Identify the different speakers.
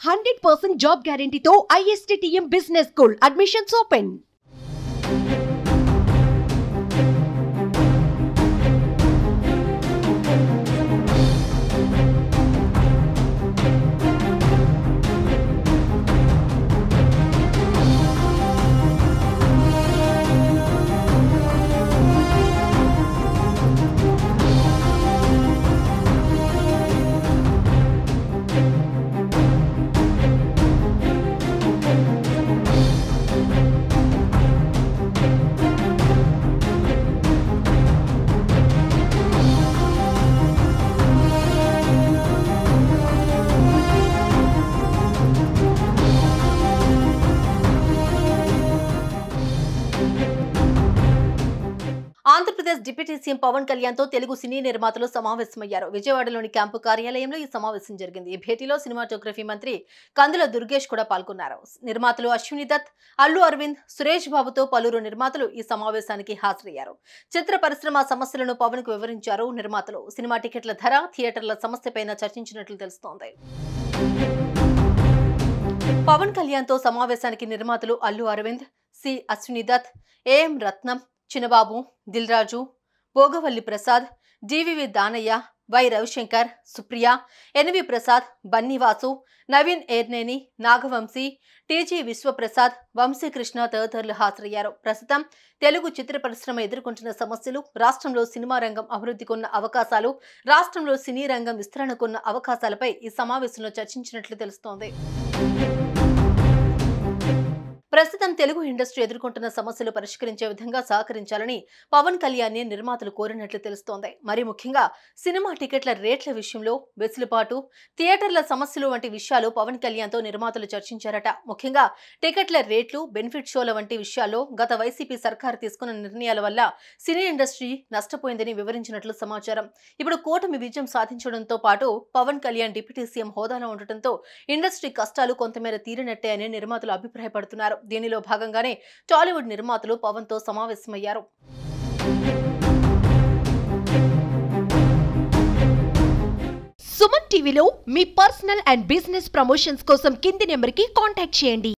Speaker 1: 100% job guarantee తో ISTTM Business School admissions open. Andhra Pradesh deputy CM Pawan Kalyan తో తెలుగు సినీ నిర్మాతలు సమావేశమయ్యారు. విజయవాడలోని క్యాంపు కార్యాలయంలో ఈ సమావేశం జరిగింది. ఈ భేటీలో సినిమాటోగ్రఫీ మంత్రి కందుల దుర్గేష్ కూడా పాల్గొన్నారు. నిర్మాతలు అశ్విని దత్, అల్లు అరవింద్, సురేష్ బాబుతో పలువురు నిర్మాతలు ఈ సమావేశానికి హాజరయ్యారు. చిత్ర పరిశ్రమ సమస్యలను పవన్ కు వివరించారు నిర్మాతలు. సినిమా టికెట్ల ధర, థియేటర్ల సమస్యపైన చర్చించినట్లు తెలుస్తోంది. పవన్ కళ్యాణ్ తో సమావేశానికి నిర్మాతలు Allu Arvind, C Ashwini Dutt, AM Ratnam, Chinnababu, Dil Raju, Bhogavalli Prasad, DVV Danayya, why Ravishankar, Supriya, N V Prasad, Bunny Vasu, Naveen Yerneni, Nagavamsi, TG Vishwaprasad, Vamsikrishna తదితరులు హాజరయ్యారు. ప్రస్తుతం తెలుగు చిత్ర పరిశ్రమ ఎదుర్కొంటున్న సమస్యలు, రాష్ట్రంలో సినిమా రంగం అభివృద్ధికున్న అవకాశాలు, రాష్ట్రంలో సినీ రంగం విస్తరణకున్న అవకాశాలపై ఈ సమావేశంలో చర్చించినట్లు తెలుస్తోంది. ప్రస్తుతం తెలుగు ఇండస్ట్రీ ఎదుర్కొంటున్న సమస్యలు పరిష్కరించే విధంగా సహకరించాలని పవన్ కళ్యాణ్ ని నిర్మాతలు కోరినట్లు తెలుస్తోంది. మరి ముఖ్యంగా సినిమా టికెట్ల రేట్ల విషయంలో వెసులుబాటు, థియేటర్ల సమస్యలు వంటి విషయాలు పవన్ కళ్యాణ్ తో నిర్మాతలు చర్చించారట. ముఖ్యంగా టికెట్ల రేట్లు, బెనిఫిట్ షోల వంటి విషయాల్లో గత వైసీపీ సర్కారు తీసుకున్న నిర్ణయాల వల్ల సినీ ఇండస్ట్రీ నష్టపోయిందని వివరించినట్లు సమాచారం. ఇప్పుడు కూటమి విజయం సాధించడంతో పాటు పవన్ కళ్యాణ్ డిప్యూటీ సీఎం హోదాలో ఉండటంతో ఇండస్ట్రీ కష్టాలు కొంతమేర తీరినట్టే అని నిర్మాతలు అభిప్రాయపడుతున్నారు. దీనిలో భాగంగానే టాలీవుడ్ నిర్మాతలు పవన్ తో సమావేశమయ్యారు. సుమన్ టీవీలో మీ పర్సనల్ అండ్ బిజినెస్ ప్రమోషన్స్ కోసం కింది నెంబర్కి కాంటాక్ట్ చేయండి.